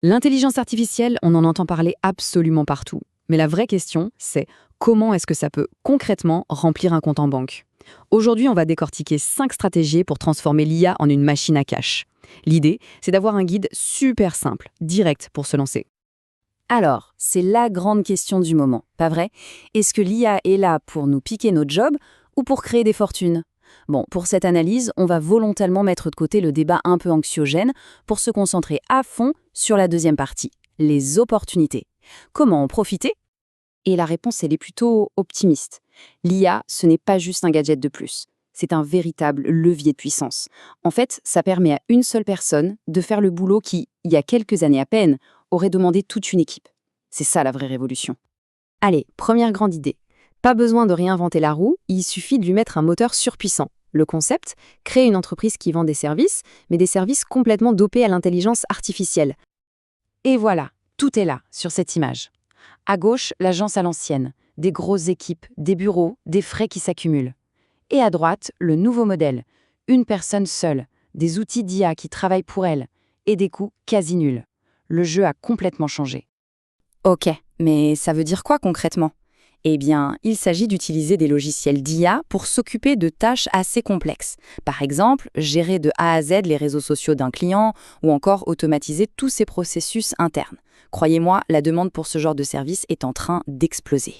L'intelligence artificielle, on en entend parler absolument partout. Mais la vraie question, c'est comment est-ce que ça peut concrètement remplir un compte en banque? Aujourd'hui, on va décortiquer 5 stratégies pour transformer l'IA en une machine à cash. L'idée, c'est d'avoir un guide super simple, direct pour se lancer. Alors, c'est la grande question du moment, pas vrai? Est-ce que l'IA est là pour nous piquer nos jobs ou pour créer des fortunes? Bon, pour cette analyse, on va volontairement mettre de côté le débat un peu anxiogène pour se concentrer à fond sur la deuxième partie, les opportunités. Comment en profiter? Et la réponse, elle est plutôt optimiste. L'IA, ce n'est pas juste un gadget de plus. C'est un véritable levier de puissance. En fait, ça permet à une seule personne de faire le boulot qui, il y a quelques années à peine, aurait demandé toute une équipe. C'est ça la vraie révolution. Allez, première grande idée. Pas besoin de réinventer la roue, il suffit de lui mettre un moteur surpuissant. Le concept, créer une entreprise qui vend des services, mais des services complètement dopés à l'intelligence artificielle. Et voilà, tout est là, sur cette image. À gauche, l'agence à l'ancienne, des grosses équipes, des bureaux, des frais qui s'accumulent. Et à droite, le nouveau modèle, une personne seule, des outils d'IA qui travaillent pour elle, et des coûts quasi nuls. Le jeu a complètement changé. Ok, mais ça veut dire quoi concrètement? Eh bien, il s'agit d'utiliser des logiciels d'IA pour s'occuper de tâches assez complexes. Par exemple, gérer de A à Z les réseaux sociaux d'un client ou encore automatiser tous ses processus internes. Croyez-moi, la demande pour ce genre de service est en train d'exploser.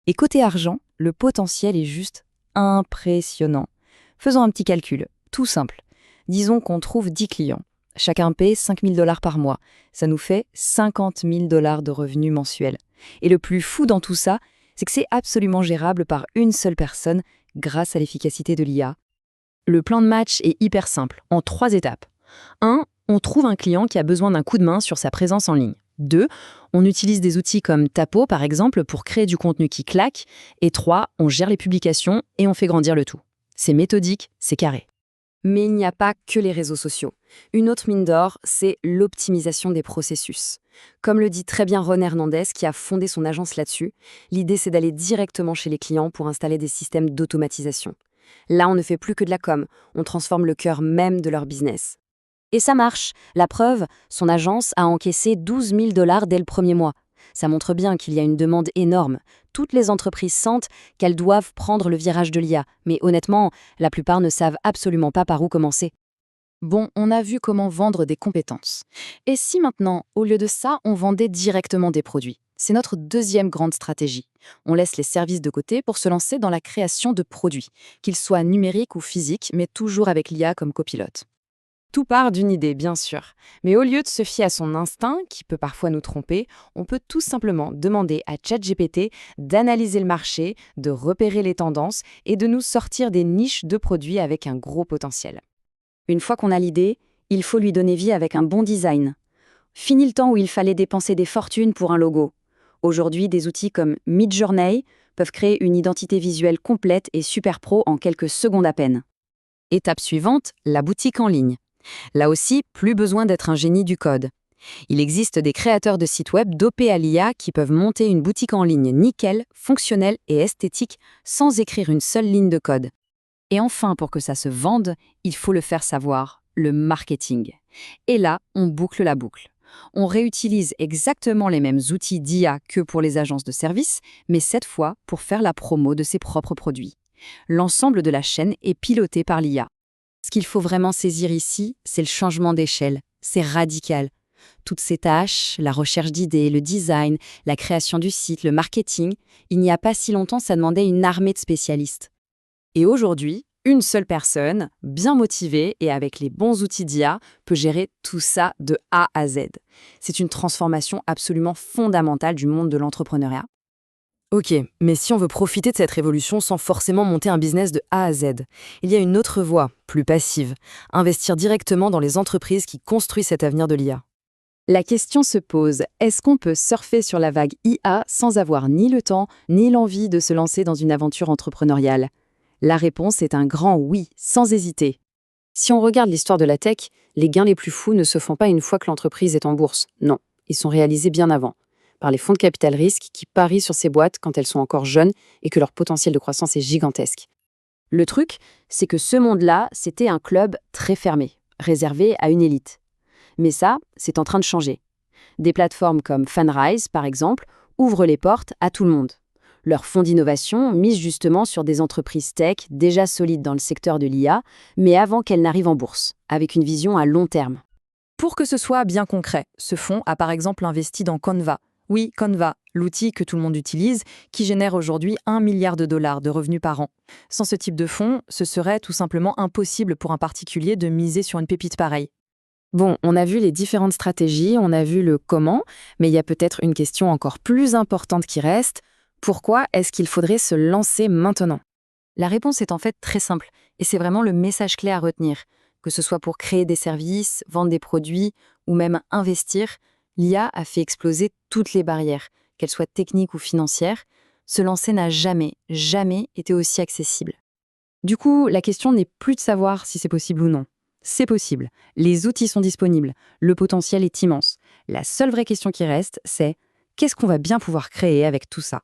Et côté argent, le potentiel est juste impressionnant. Faisons un petit calcul, tout simple. Disons qu'on trouve 10 clients. Chacun paie 5 000 $ par mois. Ça nous fait 50 000 $ de revenus mensuels. Et le plus fou dans tout ça, c'est que c'est absolument gérable par une seule personne grâce à l'efficacité de l'IA. Le plan de match est hyper simple, en 3 étapes. 1. On trouve un client qui a besoin d'un coup de main sur sa présence en ligne. 2. On utilise des outils comme Tapo, par exemple, pour créer du contenu qui claque. Et 3. On gère les publications et on fait grandir le tout. C'est méthodique, c'est carré. Mais il n'y a pas que les réseaux sociaux. Une autre mine d'or, c'est l'optimisation des processus. Comme le dit très bien Ron Hernandez, qui a fondé son agence là-dessus, l'idée c'est d'aller directement chez les clients pour installer des systèmes d'automatisation. Là, on ne fait plus que de la com, on transforme le cœur même de leur business. Et ça marche. La preuve, son agence a encaissé 12 000 $ dès le premier mois. Ça montre bien qu'il y a une demande énorme. Toutes les entreprises sentent qu'elles doivent prendre le virage de l'IA, mais honnêtement, la plupart ne savent absolument pas par où commencer. Bon, on a vu comment vendre des compétences. Et si maintenant, au lieu de ça, on vendait directement des produits? C'est notre deuxième grande stratégie. On laisse les services de côté pour se lancer dans la création de produits, qu'ils soient numériques ou physiques, mais toujours avec l'IA comme copilote. Tout part d'une idée, bien sûr. Mais au lieu de se fier à son instinct, qui peut parfois nous tromper, on peut tout simplement demander à ChatGPT d'analyser le marché, de repérer les tendances et de nous sortir des niches de produits avec un gros potentiel. Une fois qu'on a l'idée, il faut lui donner vie avec un bon design. Fini le temps où il fallait dépenser des fortunes pour un logo. Aujourd'hui, des outils comme Midjourney peuvent créer une identité visuelle complète et super pro en quelques secondes à peine. Étape suivante, la boutique en ligne. Là aussi, plus besoin d'être un génie du code. Il existe des créateurs de sites web dopés à l'IA qui peuvent monter une boutique en ligne nickel, fonctionnelle et esthétique sans écrire une seule ligne de code. Et enfin, pour que ça se vende, il faut le faire savoir, le marketing. Et là, on boucle la boucle. On réutilise exactement les mêmes outils d'IA que pour les agences de services, mais cette fois pour faire la promo de ses propres produits. L'ensemble de la chaîne est piloté par l'IA. Ce qu'il faut vraiment saisir ici, c'est le changement d'échelle. C'est radical. Toutes ces tâches, la recherche d'idées, le design, la création du site, le marketing, il n'y a pas si longtemps, ça demandait une armée de spécialistes. Et aujourd'hui, une seule personne, bien motivée et avec les bons outils d'IA, peut gérer tout ça de A à Z. C'est une transformation absolument fondamentale du monde de l'entrepreneuriat. Ok, mais si on veut profiter de cette révolution sans forcément monter un business de A à Z, il y a une autre voie, plus passive, investir directement dans les entreprises qui construisent cet avenir de l'IA. La question se pose, est-ce qu'on peut surfer sur la vague IA sans avoir ni le temps, ni l'envie de se lancer dans une aventure entrepreneuriale? La réponse est un grand oui, sans hésiter. Si on regarde l'histoire de la tech, les gains les plus fous ne se font pas une fois que l'entreprise est en bourse. Non, ils sont réalisés bien avant, par les fonds de capital risque qui parient sur ces boîtes quand elles sont encore jeunes et que leur potentiel de croissance est gigantesque. Le truc, c'est que ce monde-là, c'était un club très fermé, réservé à une élite. Mais ça, c'est en train de changer. Des plateformes comme Funrise, par exemple, ouvrent les portes à tout le monde. Leurs fonds d'innovation misent justement sur des entreprises tech déjà solides dans le secteur de l'IA, mais avant qu'elles n'arrivent en bourse, avec une vision à long terme. Pour que ce soit bien concret, ce fonds a par exemple investi dans Canva. Oui, Canva, l'outil que tout le monde utilise, qui génère aujourd'hui 1 milliard de dollars de revenus par an. Sans ce type de fonds, ce serait tout simplement impossible pour un particulier de miser sur une pépite pareille. Bon, on a vu les différentes stratégies, on a vu le comment, mais il y a peut-être une question encore plus importante qui reste. Pourquoi est-ce qu'il faudrait se lancer maintenant? La réponse est en fait très simple, et c'est vraiment le message clé à retenir. Que ce soit pour créer des services, vendre des produits ou même investir, l'IA a fait exploser toutes les barrières, qu'elles soient techniques ou financières. Se lancer n'a jamais été aussi accessible. Du coup, la question n'est plus de savoir si c'est possible ou non. C'est possible. Les outils sont disponibles. Le potentiel est immense. La seule vraie question qui reste, c'est qu'est-ce qu'on va bien pouvoir créer avec tout ça?